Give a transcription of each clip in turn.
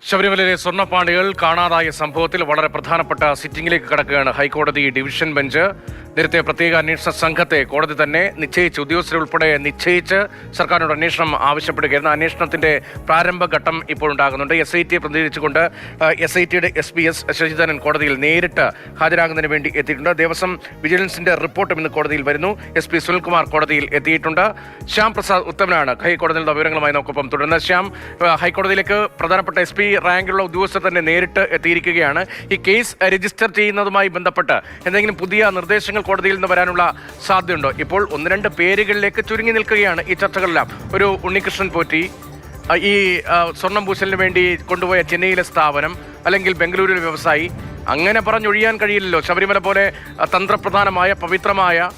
ശബരിമലയിലെ സ്വർണ്ണപ്പാളികൾ കാണാതായ സംഭവത്തിൽ വളരെ പ്രധാനപ്പെട്ട സിറ്റിംഗിലേക്ക് കടക്കുകയാണ് ഹൈക്കോടതി ഡിവിഷൻ ബെഞ്ച്. നേരത്തെ പ്രത്യേക അന്വേഷണ സംഘത്തെ കോടതി തന്നെ നിശ്ചയിച്ച് ഉദ്യോഗസ്ഥരുൾപ്പെടെ നിശ്ചയിച്ച് സർക്കാരിനോട് അന്വേഷണം ആവശ്യപ്പെടുകയായിരുന്നു. അന്വേഷണത്തിന്റെ പ്രാരംഭഘട്ടം ഇപ്പോൾ ഉണ്ടാകുന്നുണ്ട്. SIT പ്രതിനിധീകരിച്ചുകൊണ്ട് SITയുടെ SPS ശശിധരൻ കോടതിയിൽ നേരിട്ട് ഹാജരാകുന്നതിന് വേണ്ടി എത്തിയിട്ടുണ്ട്. ദേവസ്വം വിജിലൻസിന്റെ റിപ്പോർട്ടും ഇന്ന് കോടതിയിൽ വരുന്നു. SP സുനിൽകുമാർ കോടതിയിൽ എത്തിയിട്ടുണ്ട്. ശ്യാം പ്രസാദ് ഉത്തമനാണ് ഹൈക്കോടതിയിൽ വിവരങ്ങളുമായി നമുക്കൊപ്പം തുടരുന്നത്. ശ്യാം, ഹൈക്കോടതിയിലേക്ക് പ്രധാനപ്പെട്ട SP റാങ്കിലുള്ള ഉദ്യോഗസ്ഥർ തന്നെ നേരിട്ട് എത്തിയിരിക്കുകയാണ്. ഈ കേസ് രജിസ്റ്റർ ചെയ്യുന്നതുമായി ബന്ധപ്പെട്ട് എന്തെങ്കിലും പുതിയ നിർദ്ദേശങ്ങൾ കോടതിയിൽ നിന്ന് വരാനുള്ള സാധ്യതയുണ്ടോ? ഇപ്പോൾ 1-2 പേരുകളിലേക്ക് ചുരുങ്ങി നിൽക്കുകയാണ് ഈ ചർച്ചകളെല്ലാം. ഒരു ഉണ്ണികൃഷ്ണൻ പോറ്റി, ഈ സ്വർണം പൂശലിന് വേണ്ടി കൊണ്ടുപോയ ചെന്നൈയിലെ സ്ഥാപനം, അല്ലെങ്കിൽ ബംഗളൂരുവിലെ വ്യവസായി, അങ്ങനെ പറഞ്ഞൊഴിയാൻ കഴിയില്ലല്ലോ. ശബരിമല പോലെ തന്ത്രപ്രധാനമായ പവിത്രമായ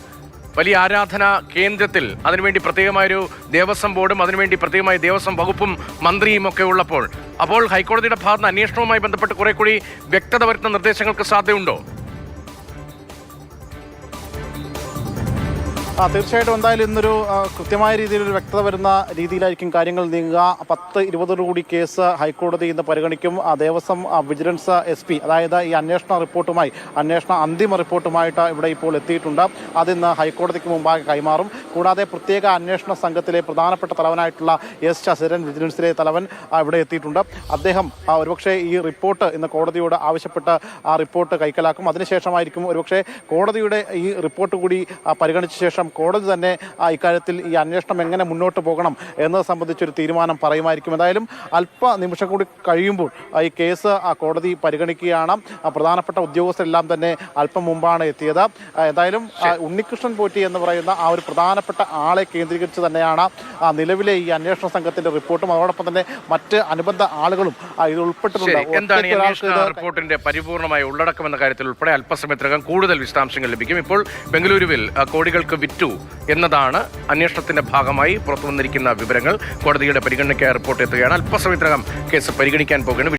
വലിയ ആരാധനാ കേന്ദ്രത്തിൽ അതിനുവേണ്ടി പ്രത്യേകമായൊരു ദേവസ്വം ബോർഡും അതിനുവേണ്ടി പ്രത്യേകമായ ദേവസ്വം വകുപ്പും മന്ത്രിയും ഒക്കെ ഉള്ളപ്പോൾ അപ്പോൾ ഹൈക്കോടതിയുടെ ഭാഗത്ത് അന്വേഷണവുമായി ബന്ധപ്പെട്ട് കുറെ കൂടി വ്യക്തത വരുത്തുന്ന നിർദ്ദേശങ്ങൾക്ക് സാധ്യതയുണ്ടോ? തീർച്ചയായിട്ടും എന്തായാലും ഇന്നൊരു കൃത്യമായ രീതിയിലൊരു വ്യക്തത വരുന്ന രീതിയിലായിരിക്കും കാര്യങ്ങൾ നീങ്ങുക. 10-20 കൂടി കേസ് ഹൈക്കോടതി ഇന്ന് പരിഗണിക്കും. ദേവസ്വം വിജിലൻസ് SP, അതായത് ഈ അന്വേഷണ റിപ്പോർട്ടുമായി, അന്തിമ റിപ്പോർട്ടുമായിട്ട് ഇവിടെ ഇപ്പോൾ എത്തിയിട്ടുണ്ട്. അതിന്ന് ഹൈക്കോടതിക്ക് മുമ്പാകെ കൈമാറും. കൂടാതെ പ്രത്യേക അന്വേഷണ സംഘത്തിലെ പ്രധാനപ്പെട്ട തലവനായിട്ടുള്ള S ശശിധരൻ, വിജിലൻസിലെ തലവൻ, ഇവിടെ എത്തിയിട്ടുണ്ട്. അദ്ദേഹം ഒരുപക്ഷെ ഈ റിപ്പോർട്ട് ഇന്ന് കോടതിയോട് ആവശ്യപ്പെട്ട് ആ റിപ്പോർട്ട് കൈക്കലാക്കും. അതിനുശേഷമായിരിക്കും ഒരുപക്ഷെ കോടതിയുടെ ഈ റിപ്പോർട്ട് കൂടി പരിഗണിച്ച ശേഷം കോടതി തന്നെ ഇക്കാര്യത്തിൽ ഈ അന്വേഷണം എങ്ങനെ മുന്നോട്ട് പോകണം എന്നത് സംബന്ധിച്ചൊരു തീരുമാനം പറയുമായിരിക്കും. എന്തായാലും അല്പനിമിഷം കൂടി കഴിയുമ്പോൾ ഈ കേസ് കോടതി പരിഗണിക്കുകയാണ്. പ്രധാനപ്പെട്ട ഉദ്യോഗസ്ഥരെല്ലാം തന്നെ അല്പം മുമ്പാണ് എത്തിയത്. എന്തായാലും ഉണ്ണികൃഷ്ണൻ പോറ്റി എന്ന് പറയുന്ന ആ ഒരു പ്രധാനപ്പെട്ട ആളെ കേന്ദ്രീകരിച്ച് തന്നെയാണ് നിലവിലെ ഈ അന്വേഷണ സംഘത്തിന്റെ റിപ്പോർട്ടും അതോടൊപ്പം തന്നെ മറ്റ് അനുബന്ധ ആളുകളും ഇത് ഉൾപ്പെട്ടിട്ടുണ്ട്. എന്താണ് ഈ അന്വേഷണ റിപ്പോർട്ടിന്റെ പരിപൂർണമായ ഉള്ളടക്കം എന്ന കാര്യത്തിൽ ഉൾപ്പെടെ അല്പസമയത്തിനകം കൂടുതൽ വിശദാംശങ്ങൾ ലഭിക്കും. ഇപ്പോൾ ബംഗളൂരുവിൽ കോടികൾക്ക് വിറ്റു എന്നതാണ് അന്വേഷണത്തിന്റെ ഭാഗമായി പുറത്തുവന്നിരിക്കുന്ന വിവരങ്ങൾ. കോടതിയുടെ പരിഗണനയ്ക്കായി റിപ്പോർട്ട് എത്തുകയാണ്. അല്പസമയത്തിനകം കേസ് പരിഗണിക്കാൻ പോകുന്നു.